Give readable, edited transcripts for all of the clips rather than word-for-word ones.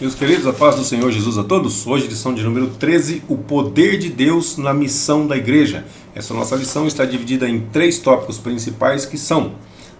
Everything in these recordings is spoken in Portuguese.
Meus queridos, a paz do Senhor Jesus a todos. Hoje, lição de número 13, o poder de Deus na missão da igreja. Essa nossa lição está dividida em 3 tópicos principais, que são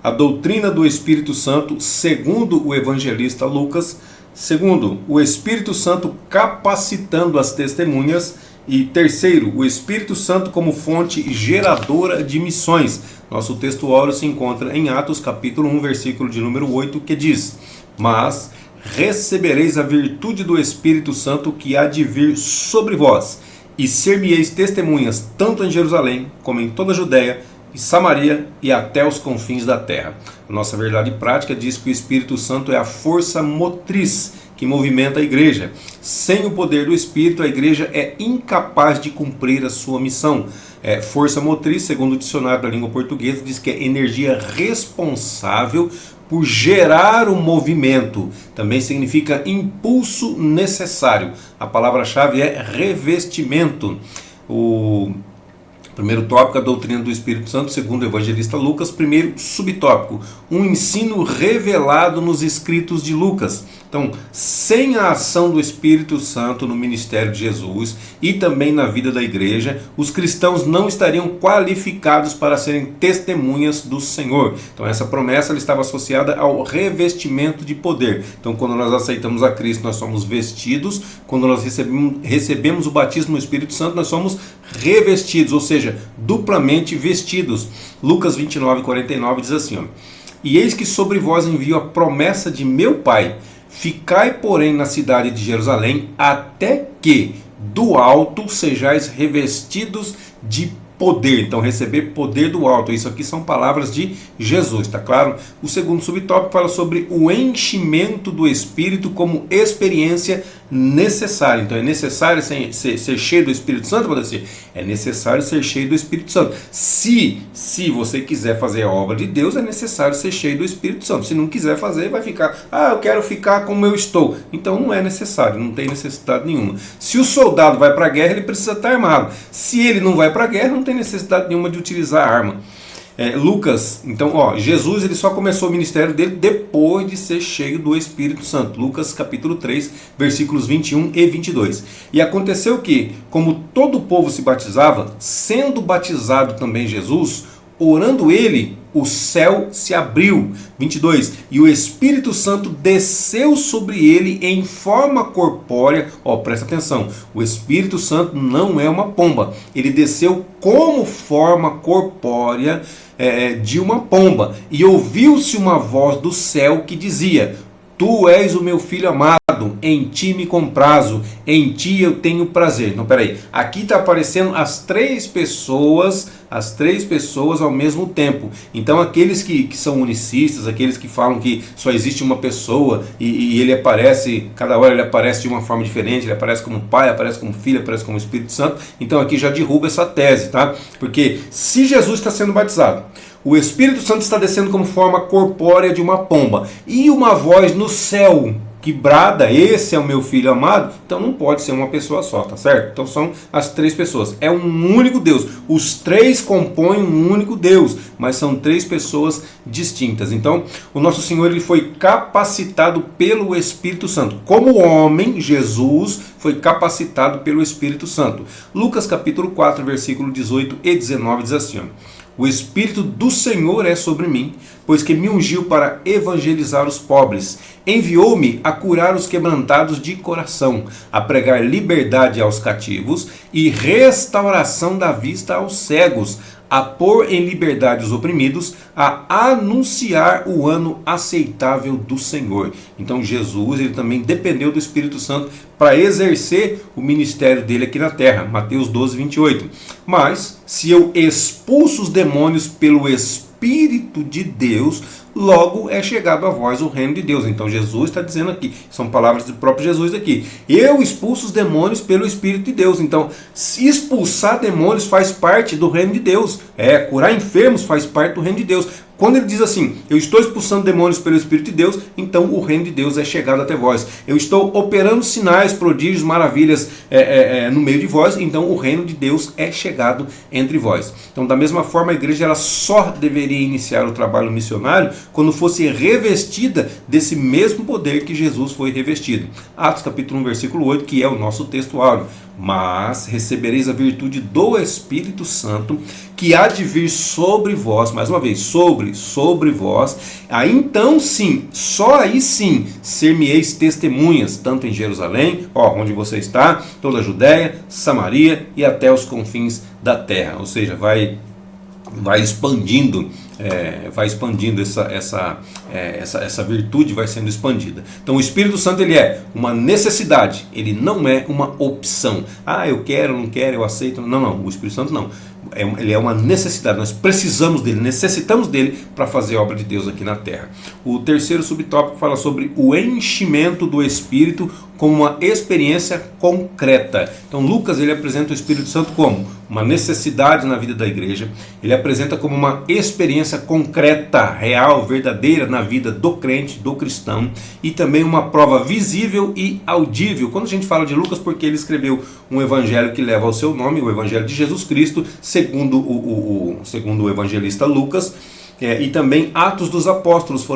a doutrina do Espírito Santo, segundo o evangelista Lucas. Segundo, o Espírito Santo capacitando as testemunhas. E terceiro, o Espírito Santo como fonte geradora de missões. Nosso texto áureo se encontra em Atos capítulo 1, versículo de número 8, que diz: Mas recebereis a virtude do Espírito Santo que há de vir sobre vós, e ser-me-eis testemunhas tanto em Jerusalém, como em toda a Judéia e Samaria e até os confins da terra. A nossa verdade prática diz que o Espírito Santo é a força motriz que movimenta a igreja. Sem o poder do Espírito, a igreja é incapaz de cumprir a sua missão. Força motriz, segundo o dicionário da língua portuguesa, diz que é energia responsável por gerar o movimento. Também significa impulso necessário. A palavra-chave é revestimento. O primeiro tópico, a doutrina do Espírito Santo, segundo o evangelista Lucas. Primeiro subtópico, um ensino revelado nos escritos de Lucas. Então, sem a ação do Espírito Santo no ministério de Jesus e também na vida da igreja, os cristãos não estariam qualificados para serem testemunhas do Senhor. Então, essa promessa ela estava associada ao revestimento de poder. Então, quando nós aceitamos a Cristo, nós somos vestidos. Quando nós recebemos o batismo no Espírito Santo, nós somos revestidos, ou seja, duplamente vestidos. Lucas 29:49 diz assim, E eis que sobre vós envio a promessa de meu Pai. Ficai, porém, na cidade de Jerusalém, até que do alto sejais revestidos de poder. Então, receber poder do alto. Isso aqui são palavras de Jesus, tá claro? O segundo subtópico fala sobre o enchimento do Espírito como experiência necessária. Então, é necessário ser cheio do Espírito Santo, pode dizer? É necessário ser cheio do Espírito Santo. Se você quiser fazer a obra de Deus, é necessário ser cheio do Espírito Santo. Se não quiser fazer, vai ficar, eu quero ficar como eu estou. Então, não é necessário, não tem necessidade nenhuma. Se o soldado vai para a guerra, ele precisa estar armado. Se ele não vai para a guerra, não tem necessidade nenhuma de utilizar a arma. Lucas, então, Jesus ele só começou o ministério dele depois de ser cheio do Espírito Santo. Lucas capítulo 3, versículos 21 e 22. E aconteceu que, como todo o povo se batizava, sendo batizado também Jesus, orando ele, o céu se abriu. 22. E o Espírito Santo desceu sobre ele em forma corpórea. Presta atenção. O Espírito Santo não é uma pomba. Ele desceu como forma corpórea de uma pomba. E ouviu-se uma voz do céu que dizia: Tu és o meu filho amado, em ti me comprazo, em ti eu tenho prazer. Então, peraí, aqui está aparecendo as três pessoas ao mesmo tempo. Então, aqueles que são unicistas, aqueles que falam que só existe uma pessoa e ele aparece, cada hora ele aparece de uma forma diferente, ele aparece como Pai, aparece como Filho, aparece como Espírito Santo. Então, aqui já derruba essa tese, tá? Porque se Jesus está sendo batizado, o Espírito Santo está descendo como forma corpórea de uma pomba, e uma voz no céu que brada: esse é o meu filho amado. Então não pode ser uma pessoa só, tá certo? Então são as 3 pessoas. É um único Deus. Os 3 compõem um único Deus, mas são 3 pessoas distintas. Então o nosso Senhor ele foi capacitado pelo Espírito Santo. Como homem, Jesus foi capacitado pelo Espírito Santo. Lucas capítulo 4, versículo 18 e 19 diz assim: O Espírito do Senhor é sobre mim, pois que me ungiu para evangelizar os pobres. Enviou-me a curar os quebrantados de coração, a pregar liberdade aos cativos e restauração da vista aos cegos, a pôr em liberdade os oprimidos, a anunciar o ano aceitável do Senhor. Então Jesus ele também dependeu do Espírito Santo para exercer o ministério dele aqui na terra. Mateus 12, 28. Mas se eu expulso os demônios pelo Espírito de Deus, logo é chegado a vós o reino de Deus. Então Jesus está dizendo aqui, são palavras do próprio Jesus aqui: eu expulso os demônios pelo Espírito de Deus. Então, se expulsar demônios faz parte do reino de Deus. Curar enfermos faz parte do reino de Deus. Quando ele diz assim, eu estou expulsando demônios pelo Espírito de Deus, então o reino de Deus é chegado até vós. Eu estou operando sinais, prodígios, maravilhas no meio de vós, então o reino de Deus é chegado entre vós. Então, da mesma forma, a igreja ela só deveria iniciar o trabalho missionário quando fosse revestida desse mesmo poder que Jesus foi revestido. Atos capítulo 1, versículo 8, que é o nosso texto áureo. Mas recebereis a virtude do Espírito Santo, que há de vir sobre vós, mais uma vez, sobre vós, aí então sim, só aí sim, ser-me-eis testemunhas, tanto em Jerusalém, onde você está, toda a Judéia, Samaria e até os confins da terra. Ou seja, vai expandindo, essa virtude vai sendo expandida. Então o Espírito Santo ele é uma necessidade, ele não é uma opção. Eu quero, não quero, eu aceito. Não, o Espírito Santo não. Ele é uma necessidade, nós precisamos dele, necessitamos dele para fazer a obra de Deus aqui na terra. O terceiro subtópico fala sobre o enchimento do Espírito como uma experiência concreta. Então Lucas ele apresenta o Espírito Santo como uma necessidade na vida da igreja, ele apresenta como uma experiência concreta, real, verdadeira na vida do crente, do cristão, e também uma prova visível e audível. Quando a gente fala de Lucas, porque ele escreveu um evangelho que leva ao seu nome, o evangelho de Jesus Cristo, segundo o evangelista Lucas. E também Atos dos Apóstolos,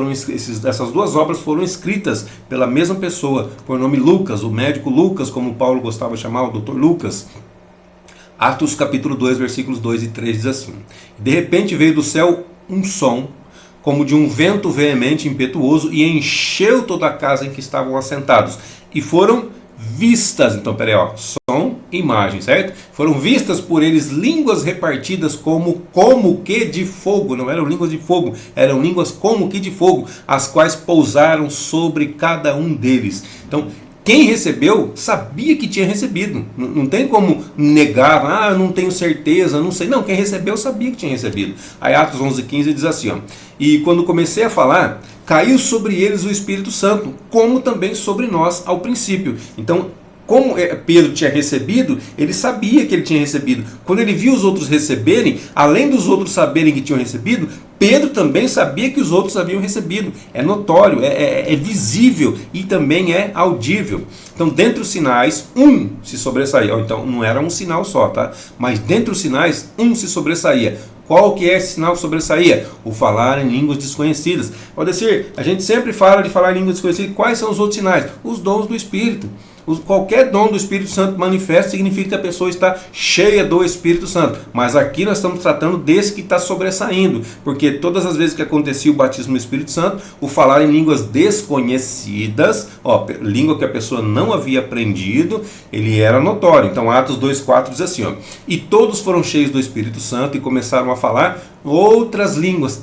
essas duas obras foram escritas pela mesma pessoa, por nome Lucas, o médico Lucas, como Paulo gostava de chamar, o Dr. Lucas. Atos capítulo 2, versículos 2 e 3 diz assim: de repente veio do céu um som, como de um vento veemente e impetuoso, e encheu toda a casa em que estavam assentados, e foram vistas, então som, imagem, certo? Foram vistas por eles línguas repartidas como que de fogo, não eram línguas de fogo, eram línguas como que de fogo, as quais pousaram sobre cada um deles. Então, quem recebeu sabia que tinha recebido, não tem como negar, não tenho certeza, não sei. Não, quem recebeu sabia que tinha recebido. Aí Atos 11:15 diz assim, e quando comecei a falar, caiu sobre eles o Espírito Santo, como também sobre nós ao princípio. Então, como Pedro tinha recebido, ele sabia que ele tinha recebido. Quando ele viu os outros receberem, além dos outros saberem que tinham recebido, Pedro também sabia que os outros haviam recebido. É notório, é visível e também é audível. Então, dentre os sinais, um se sobressaía. Então, não era um sinal só, tá? Mas dentre os sinais, um se sobressaía. Qual que é esse sinal que sobressaía? O falar em línguas desconhecidas. Pode ser, a gente sempre fala de falar em línguas desconhecidas. Quais são os outros sinais? Os dons do Espírito. Qualquer dom do Espírito Santo manifesta significa que a pessoa está cheia do Espírito Santo. Mas aqui nós estamos tratando desse que está sobressaindo. Porque todas as vezes que acontecia o batismo no Espírito Santo, o falar em línguas desconhecidas, língua que a pessoa não havia aprendido, ele era notório. Então Atos 2,4 diz assim, e todos foram cheios do Espírito Santo e começaram a falar outras línguas,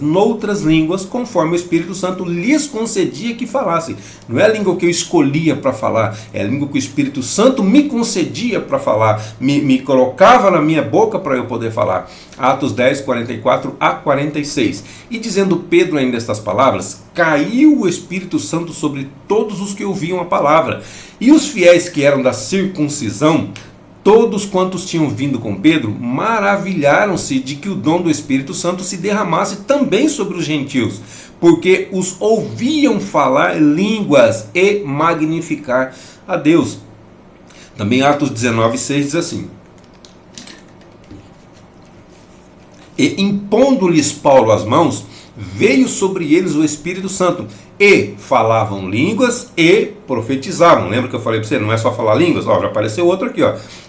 noutras línguas, conforme o Espírito Santo lhes concedia que falassem. Não é a língua que eu escolhia para falar, é a língua que o Espírito Santo me concedia para falar, me colocava na minha boca para eu poder falar. Atos 10, 44 a 46. E dizendo Pedro ainda estas palavras, caiu o Espírito Santo sobre todos os que ouviam a palavra. E os fiéis que eram da circuncisão, todos quantos tinham vindo com Pedro, maravilharam-se de que o dom do Espírito Santo se derramasse também sobre os gentios, porque os ouviam falar línguas e magnificar a Deus. Também Atos 19:6 diz assim, e impondo-lhes Paulo as mãos, veio sobre eles o Espírito Santo, e falavam línguas e profetizavam. Lembra que eu falei para você, não é só falar línguas? Já apareceu outro aqui,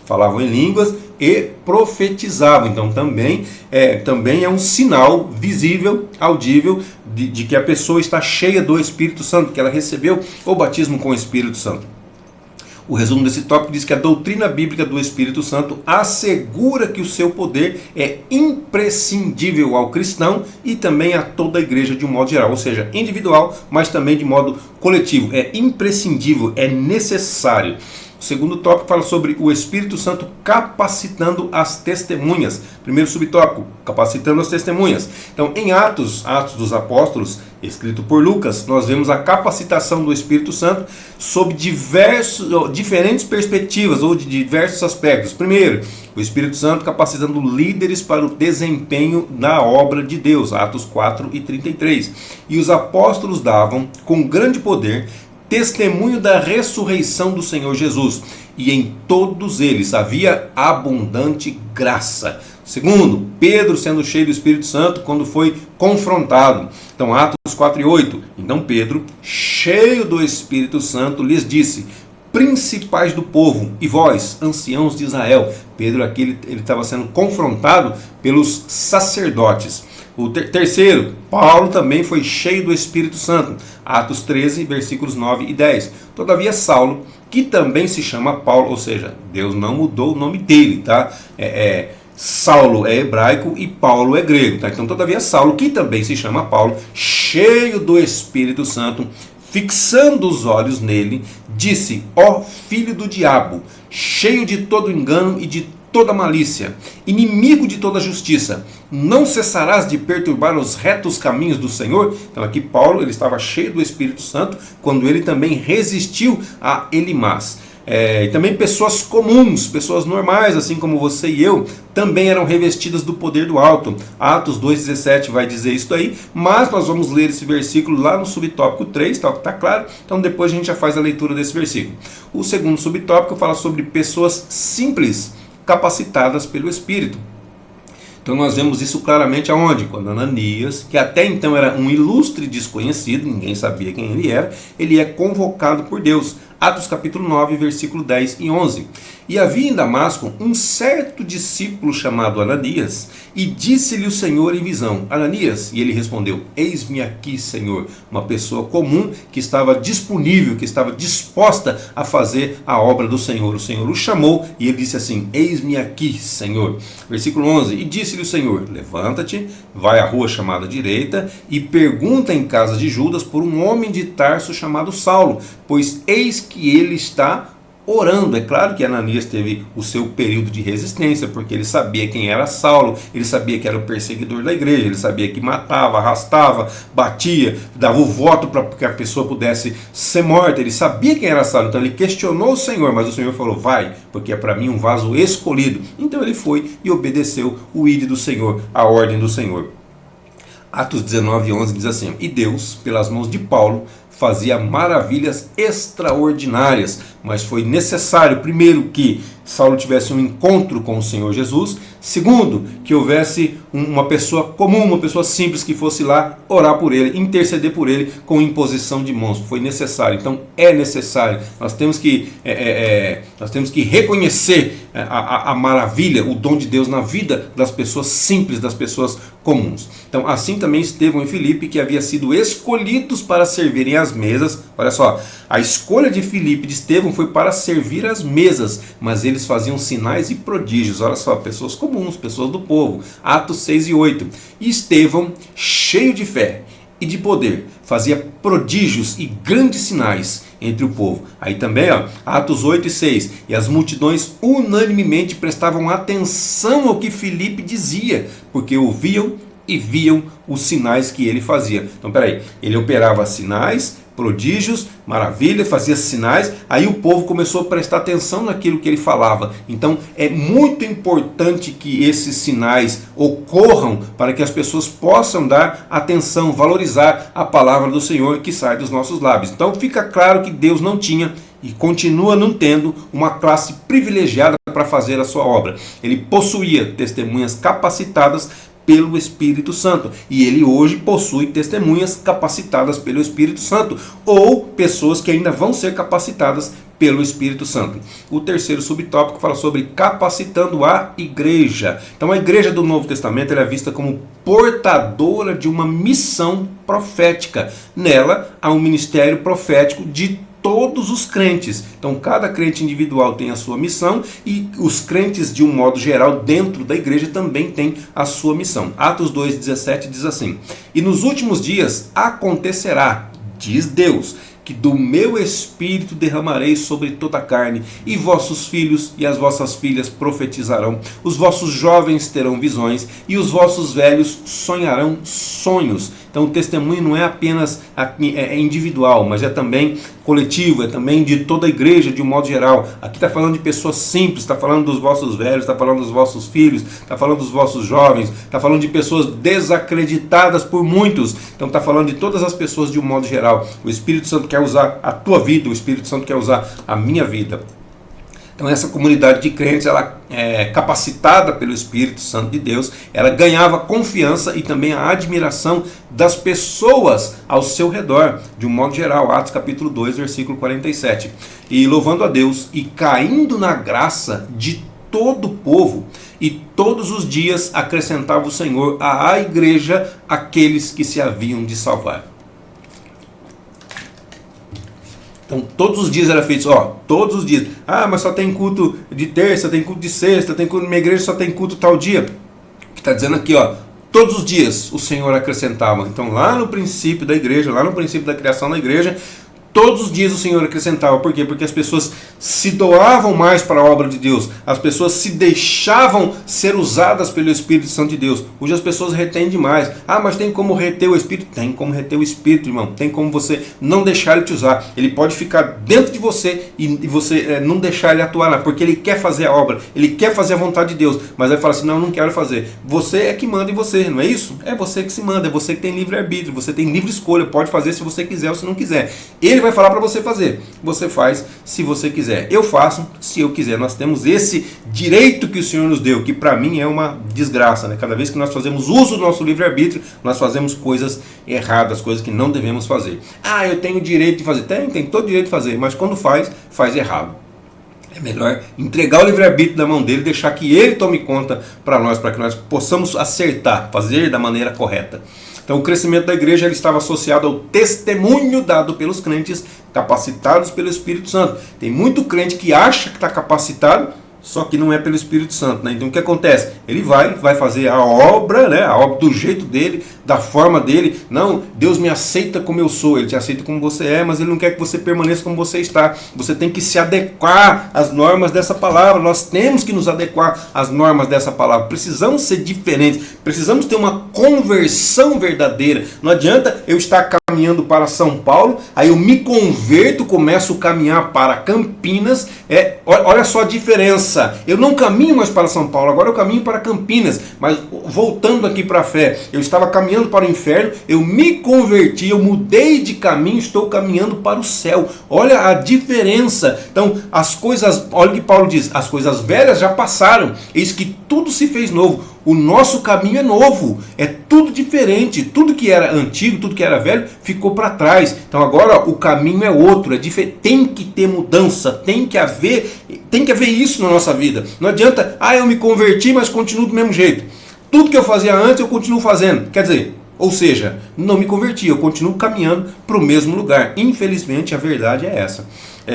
falavam em línguas e profetizavam. Então também é um sinal visível, audível, de que a pessoa está cheia do Espírito Santo, que ela recebeu o batismo com o Espírito Santo. O resumo desse tópico diz que a doutrina bíblica do Espírito Santo assegura que o seu poder é imprescindível ao cristão e também a toda a igreja de um modo geral, ou seja, individual, mas também de modo coletivo. É imprescindível, é necessário. O segundo tópico fala sobre o Espírito Santo capacitando as testemunhas. Primeiro subtópico, capacitando as testemunhas. Então, em Atos dos Apóstolos, escrito por Lucas, nós vemos a capacitação do Espírito Santo sob diferentes perspectivas ou de diversos aspectos. Primeiro, o Espírito Santo capacitando líderes para o desempenho da obra de Deus, Atos 4:33. E os apóstolos davam, com grande poder, testemunho da ressurreição do Senhor Jesus, e em todos eles havia abundante graça. Segundo, Pedro sendo cheio do Espírito Santo quando foi confrontado. Então, Atos 4:8. Então Pedro, cheio do Espírito Santo, lhes disse: principais do povo, e vós, anciãos de Israel. Pedro aqui ele estava sendo confrontado pelos sacerdotes. O terceiro, Paulo também foi cheio do Espírito Santo. Atos 13, versículos 9 e 10. Todavia Saulo, que também se chama Paulo, ou seja, Deus não mudou o nome dele, tá? Saulo é hebraico e Paulo é grego, tá? Então, todavia Saulo, que também se chama Paulo, cheio do Espírito Santo, fixando os olhos nele, disse: ó filho do diabo, cheio de todo engano e de toda malícia, inimigo de toda justiça, não cessarás de perturbar os retos caminhos do Senhor? Então aqui Paulo ele estava cheio do Espírito Santo quando ele também resistiu a Elimas. E também pessoas comuns, pessoas normais, assim como você e eu, também eram revestidas do poder do alto. Atos 2,17 vai dizer isso aí, mas nós vamos ler esse versículo lá no subtópico 3, tá claro? Então depois a gente já faz a leitura desse versículo. O segundo subtópico fala sobre pessoas simples, capacitadas pelo Espírito. Então nós vemos isso claramente aonde? Quando Ananias, que até então era um ilustre desconhecido, ninguém sabia quem ele é convocado por Deus. Atos capítulo 9, versículo 10 e 11. E havia em Damasco um certo discípulo chamado Ananias, e disse-lhe o Senhor em visão: Ananias, e ele respondeu: eis-me aqui, Senhor. Uma pessoa comum que estava disponível, que estava disposta a fazer a obra do Senhor. O Senhor o chamou e ele disse assim: eis-me aqui, Senhor. Versículo 11. E disse-lhe o Senhor: levanta-te, vai à rua chamada direita e pergunta em casa de Judas por um homem de Tarso chamado Saulo, pois eis que ele está orando. É claro que Ananias teve o seu período de resistência, porque ele sabia quem era Saulo, ele sabia que era o perseguidor da igreja, ele sabia que matava, arrastava, batia, dava o voto para que a pessoa pudesse ser morta, ele sabia quem era Saulo, então ele questionou o Senhor, mas o Senhor falou: vai, porque é para mim um vaso escolhido. Então ele foi e obedeceu o ídolo do Senhor, a ordem do Senhor. Atos 19:11 diz assim: e Deus, pelas mãos de Paulo, fazia maravilhas extraordinárias, mas foi necessário, primeiro, que Saulo tivesse um encontro com o Senhor Jesus, segundo, que houvesse uma pessoa comum, uma pessoa simples que fosse lá orar por ele, interceder por ele com imposição de mãos. Foi necessário, então é necessário. Nós temos que reconhecer a maravilha, o dom de Deus na vida das pessoas simples, das pessoas comuns. Então assim também Estevão e Filipe, que haviam sido escolhidos para servirem às mesas. Olha só, a escolha de Filipe e de Estevão foi para servir às mesas, mas eles faziam sinais e prodígios. Olha só, pessoas comuns, pessoas do povo. Atos 6:8. E Estevão, cheio de fé e de poder, fazia prodígios e grandes sinais entre o povo. Aí também, Atos 8:6. E as multidões unanimemente prestavam atenção ao que Filipe dizia, porque ouviam e viam os sinais que ele fazia. Então, peraí, ele operava sinais, prodígios, maravilhas, fazia sinais, aí o povo começou a prestar atenção naquilo que ele falava. Então é muito importante que esses sinais ocorram para que as pessoas possam dar atenção, valorizar a palavra do Senhor que sai dos nossos lábios. Então fica claro que Deus não tinha e continua não tendo uma classe privilegiada para fazer a sua obra. Ele possuía testemunhas capacitadas pelo Espírito Santo, e ele hoje possui testemunhas capacitadas pelo Espírito Santo, ou pessoas que ainda vão ser capacitadas pelo Espírito Santo. O terceiro subtópico fala sobre capacitando a igreja. Então a igreja do Novo Testamento ela é vista como portadora de uma missão profética. Nela há um ministério profético de todos os crentes. Então cada crente individual tem a sua missão, e os crentes de um modo geral dentro da igreja também têm a sua missão. Atos 2:17 diz assim: e nos últimos dias acontecerá, diz Deus, que do meu espírito derramarei sobre toda a carne, e vossos filhos e as vossas filhas profetizarão, os vossos jovens terão visões, e os vossos velhos sonharão sonhos. Então o testemunho não é apenas individual, mas é também coletivo, é também de toda a igreja de um modo geral. Aqui está falando de pessoas simples, está falando dos vossos velhos, está falando dos vossos filhos, está falando dos vossos jovens, está falando de pessoas desacreditadas por muitos. Então está falando de todas as pessoas de um modo geral. O Espírito Santo quer usar a tua vida, o Espírito Santo quer usar a minha vida. Então essa comunidade de crentes, ela é capacitada pelo Espírito Santo de Deus, ela ganhava confiança e também a admiração das pessoas ao seu redor, de um modo geral. Atos capítulo 2, versículo 47. E louvando a Deus e caindo na graça de todo o povo, e todos os dias acrescentava o Senhor à igreja aqueles que se haviam de salvar. Então todos os dias era feito, todos os dias. Ah, mas só tem culto de terça, tem culto de sexta, tem culto na minha igreja, só tem culto tal dia. Que está dizendo aqui, todos os dias o Senhor acrescentava. Então lá no princípio da igreja, lá no princípio da criação da igreja, todos os dias o Senhor acrescentava. Por quê? Porque as pessoas se doavam mais para a obra de Deus. As pessoas se deixavam ser usadas pelo Espírito Santo de Deus. Hoje as pessoas retêm demais. Ah, mas tem como reter o Espírito? Tem como reter o Espírito, irmão. Tem como você não deixar ele te usar. Ele pode ficar dentro de você e você não deixar ele atuar lá. Porque ele quer fazer a obra. Ele quer fazer a vontade de Deus. Mas aí fala assim, não quero fazer. Você é que manda em você, não é isso? É você que se manda. É você que tem livre-arbítrio. Você tem livre escolha. Pode fazer se você quiser ou se não quiser. Ele vai falar para você fazer. Você faz se você quiser. Eu faço se eu quiser. Nós temos esse direito que o Senhor nos deu, que para mim é uma desgraça, né? Cada vez que nós fazemos uso do nosso livre-arbítrio, nós fazemos coisas erradas, coisas que não devemos fazer. Ah, eu tenho o direito de fazer. Tem todo o direito de fazer, mas quando faz errado. É melhor entregar o livre-arbítrio na mão dele, deixar que ele tome conta para que nós possamos acertar, fazer da maneira correta. Então o crescimento da igreja ele estava associado ao testemunho dado pelos crentes capacitados pelo Espírito Santo. Tem muito crente que acha que está capacitado, só que não é pelo Espírito Santo, né? Então o que acontece? Ele vai fazer a obra, né? A obra do jeito dele, da forma dele. Não, Deus me aceita como eu sou, Ele te aceita como você é, mas Ele não quer que você permaneça como você está. Você tem que se adequar às normas dessa palavra. Nós temos que nos adequar às normas dessa palavra. Precisamos ser diferentes, precisamos ter uma conversão verdadeira. Não adianta eu estar caminhando para São Paulo, aí eu me converto, começo a caminhar para Campinas. Olha só a diferença. Eu não caminho mais para São Paulo, agora eu caminho para Campinas. Mas voltando aqui para a fé, eu estava caminhando para o inferno, eu me converti, eu mudei de caminho, estou caminhando para o céu. Olha a diferença. Então as coisas, olha o que Paulo diz, as coisas velhas já passaram, eis que tudo se fez novo. O nosso caminho é novo, é tudo diferente, tudo que era antigo, tudo que era velho ficou para trás. Então agora o caminho é outro, é diferente. Tem que ter mudança, tem que haver isso na nossa vida. Não adianta, eu me converti, mas continuo do mesmo jeito. Tudo que eu fazia antes eu continuo fazendo. Quer dizer, ou seja, não me converti, eu continuo caminhando para o mesmo lugar. Infelizmente a verdade é essa.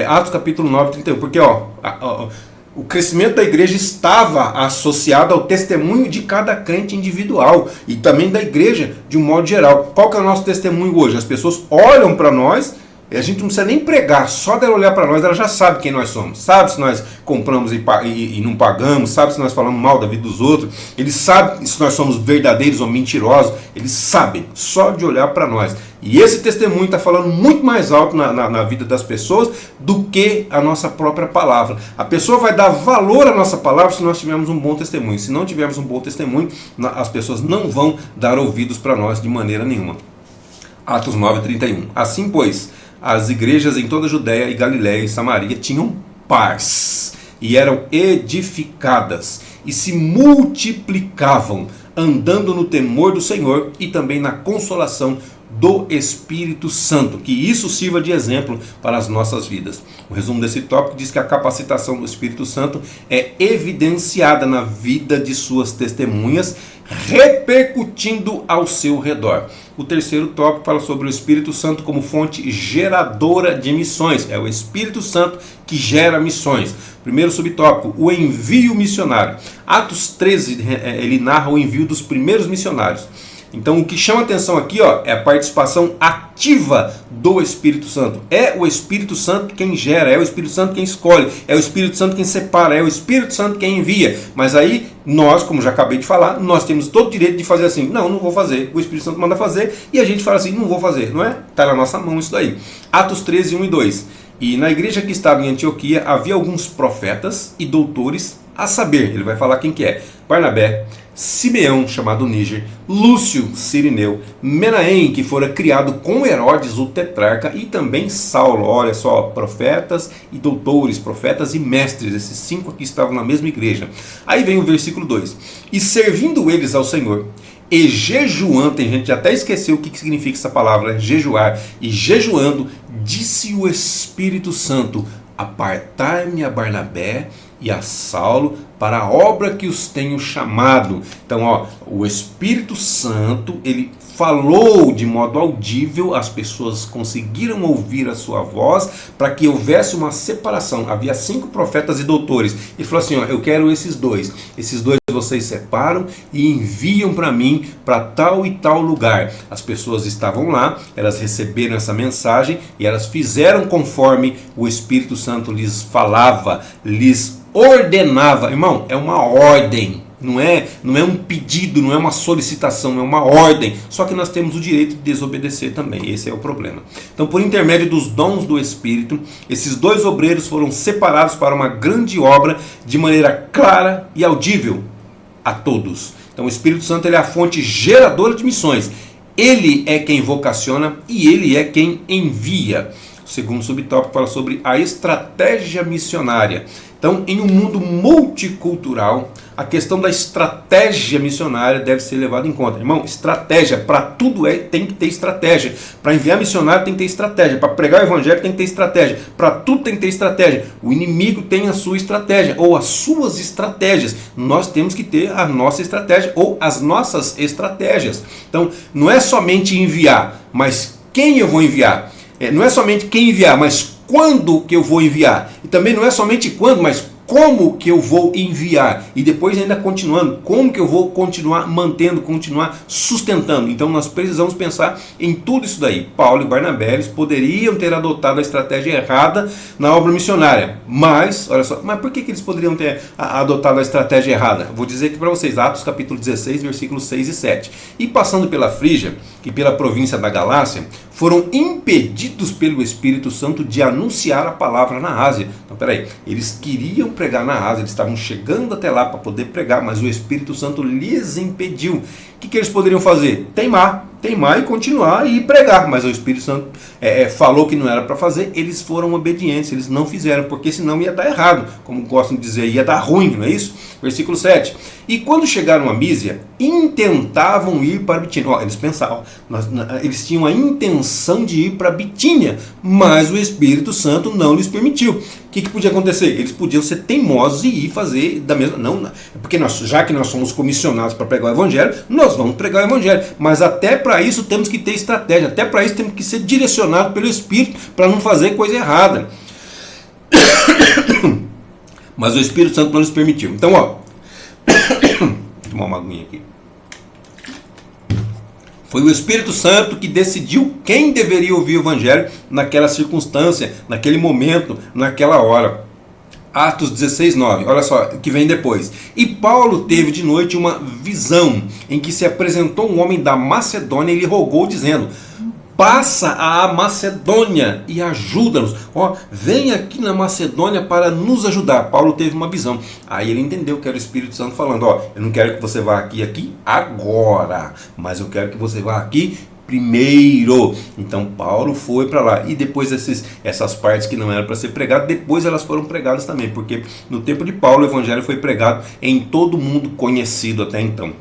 Atos capítulo 9, 31, porque o crescimento da igreja estava associado ao testemunho de cada crente individual e também da igreja de um modo geral. Qual que é o nosso testemunho hoje? As pessoas olham para nós, e a gente não precisa nem pregar, só dela olhar para nós, ela já sabe quem nós somos. Sabe se nós compramos e não pagamos, sabe se nós falamos mal da vida dos outros, eles sabem se nós somos verdadeiros ou mentirosos, eles sabem, só de olhar para nós. E esse testemunho está falando muito mais alto na vida das pessoas do que a nossa própria palavra. A pessoa vai dar valor à nossa palavra se nós tivermos um bom testemunho. Se não tivermos um bom testemunho, as pessoas não vão dar ouvidos para nós de maneira nenhuma. Atos 9, 31. Assim, pois, as igrejas em toda a Judéia e Galiléia e Samaria tinham paz e eram edificadas e se multiplicavam, andando no temor do Senhor e também na consolação do Espírito Santo. Que isso sirva de exemplo para as nossas vidas. O resumo desse tópico diz que a capacitação do Espírito Santo é evidenciada na vida de suas testemunhas, repercutindo ao seu redor. O terceiro tópico fala sobre o Espírito Santo como fonte geradora de missões. É o Espírito Santo que gera missões. Primeiro subtópico, o envio missionário. Atos 13, ele narra o envio dos primeiros missionários. Então o que chama atenção aqui, ó, é a participação ativa do Espírito Santo. É o Espírito Santo quem gera, é o Espírito Santo quem escolhe, é o Espírito Santo quem separa, é o Espírito Santo quem envia. Mas aí nós, como já acabei de falar, nós temos todo o direito de fazer assim, não vou fazer. O Espírito Santo manda fazer e a gente fala assim, não vou fazer, não é? Está na nossa mão isso daí. Atos 13, 1 e 2. E na igreja que estava em Antioquia havia alguns profetas e doutores, a saber, ele vai falar quem que é: Barnabé, Simeão, chamado Níger, Lúcio, Cirineu, Menahem, que fora criado com Herodes, o tetrarca, e também Saulo. Olha só, profetas e doutores, profetas e mestres, esses 5 aqui estavam na mesma igreja. Aí vem o versículo 2: e servindo eles ao Senhor, e jejuando, tem gente que até esqueceu o que significa essa palavra, jejuar, e jejuando, disse o Espírito Santo: apartai-me a Barnabé e a Saulo para a obra que os tenho chamado. Então, ó, o Espírito Santo, ele falou de modo audível, as pessoas conseguiram ouvir a sua voz, para que houvesse uma separação. Havia 5 profetas e doutores. Ele falou assim, ó, eu quero esses dois vocês separam e enviam para mim, para tal e tal lugar. As pessoas estavam lá, elas receberam essa mensagem e elas fizeram conforme o Espírito Santo lhes falava, lhes ordenava. Irmão, é uma ordem. Não é um pedido, não é uma solicitação, é uma ordem. Só que nós temos o direito de desobedecer também. Esse é o problema. Então, por intermédio dos dons do Espírito, esses 2 obreiros foram separados para uma grande obra de maneira clara e audível a todos. Então, o Espírito Santo, ele é a fonte geradora de missões. Ele é quem vocaciona e ele é quem envia. O segundo subtópico fala sobre a estratégia missionária. Então, em um mundo multicultural, a questão da estratégia missionária deve ser levada em conta. Irmão, estratégia, para tudo tem que ter estratégia. Para enviar missionário tem que ter estratégia. Para pregar o evangelho tem que ter estratégia. Para tudo tem que ter estratégia. O inimigo tem a sua estratégia, ou as suas estratégias. Nós temos que ter a nossa estratégia, ou as nossas estratégias. Então, não é somente enviar, mas quem eu vou enviar. Não é somente quem enviar, mas quando que eu vou enviar. E também não é somente quando, mas como que eu vou enviar. E depois ainda continuando, como que eu vou continuar mantendo, continuar sustentando. Então nós precisamos pensar em tudo isso daí. Paulo e Barnabé, eles poderiam ter adotado a estratégia errada na obra missionária. Mas, olha só, mas por que eles poderiam ter adotado a estratégia errada? Vou dizer aqui para vocês, Atos capítulo 16, versículos 6 e 7. E passando pela Frígia e pela província da Galácia, foram impedidos pelo Espírito Santo de anunciar a palavra na Ásia. Então, peraí, eles queriam pregar na Ásia, eles estavam chegando até lá para poder pregar, mas o Espírito Santo lhes impediu. O que eles poderiam fazer? Teimar e continuar e pregar, mas o Espírito Santo falou que não era para fazer, eles foram obedientes, eles não fizeram, porque senão ia dar errado, como gostam de dizer, ia dar ruim, não é isso? Versículo 7. E quando chegaram a Mísia, intentavam ir para Bitínia. Eles pensavam, eles tinham a intenção de ir para Bitínia, mas o Espírito Santo não lhes permitiu. O que podia acontecer? Eles podiam ser teimosos e ir fazer da mesma... Não, porque já que nós somos comissionados para pregar o Evangelho, nós vamos pregar o Evangelho. Mas até para isso temos que ter estratégia, até para isso temos que ser direcionados pelo Espírito para não fazer coisa errada. Mas o Espírito Santo não lhes permitiu. Então, ó, vou tomar uma aguinha aqui. Foi o Espírito Santo que decidiu quem deveria ouvir o Evangelho naquela circunstância, naquele momento, naquela hora. Atos 16, 9, olha só o que vem depois. E Paulo teve de noite uma visão, em que se apresentou um homem da Macedônia e lhe rogou, dizendo: passa à Macedônia e ajuda-nos. Vem aqui na Macedônia para nos ajudar. Paulo teve uma visão. Aí ele entendeu que era o Espírito Santo falando: eu não quero que você vá aqui agora, mas eu quero que você vá aqui primeiro. Então Paulo foi para lá. E depois essas partes que não eram para ser pregadas, depois elas foram pregadas também. Porque no tempo de Paulo o Evangelho foi pregado em todo mundo conhecido até então.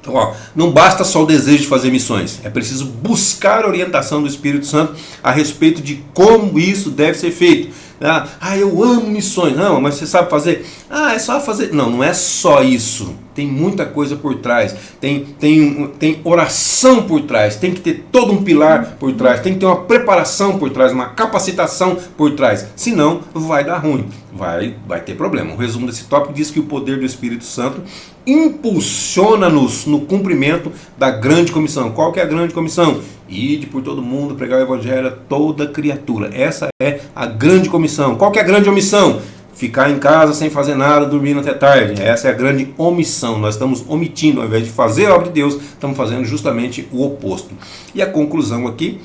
Então, não basta só o desejo de fazer missões, é preciso buscar a orientação do Espírito Santo a respeito de como isso deve ser feito. Eu amo missões. Não, mas você sabe fazer? É só fazer. Não é só isso. tem muita coisa por trás, tem oração por trás, tem que ter todo um pilar por trás, tem que ter uma preparação por trás, uma capacitação por trás, senão vai dar ruim, vai ter problema. O resumo desse tópico diz que o poder do Espírito Santo impulsiona-nos no cumprimento da grande comissão. Qual que é a grande comissão? Ide por todo mundo, pregar o evangelho a toda criatura. Essa é a grande comissão. Qual que é a grande omissão? Ficar em casa sem fazer nada, dormindo até tarde. Essa é a grande omissão. Nós estamos omitindo, ao invés de fazer a obra de Deus, estamos fazendo justamente o oposto. E a conclusão aqui,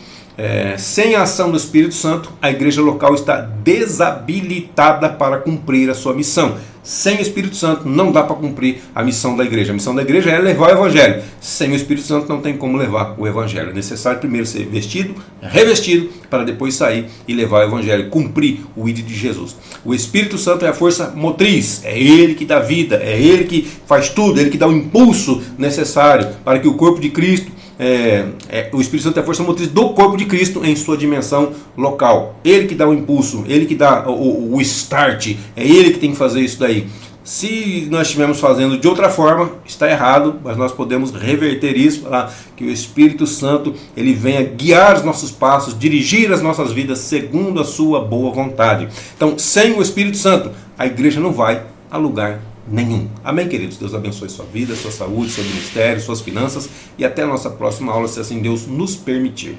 sem a ação do Espírito Santo, a igreja local está desabilitada para cumprir a sua missão. Sem o Espírito Santo não dá para cumprir a missão da igreja. A missão da igreja é levar o evangelho. Sem o Espírito Santo não tem como levar o evangelho. É necessário primeiro ser vestido, revestido, para depois sair e levar o evangelho, cumprir o ID de Jesus. O Espírito Santo é a força motriz, é ele que dá vida, é ele que faz tudo, é ele que dá o impulso necessário para que o corpo de Cristo, o Espírito Santo é a força motriz do corpo de Cristo em sua dimensão local. Ele que dá o impulso, ele que dá o start, é ele que tem que fazer isso daí. Se nós estivermos fazendo de outra forma, está errado, mas nós podemos reverter isso para que o Espírito Santo ele venha guiar os nossos passos, dirigir as nossas vidas segundo a sua boa vontade. Então, sem o Espírito Santo, a igreja não vai a lugar nenhum. Amém, queridos? Deus abençoe sua vida, sua saúde, seu ministério, suas finanças e até a nossa próxima aula, se assim Deus nos permitir.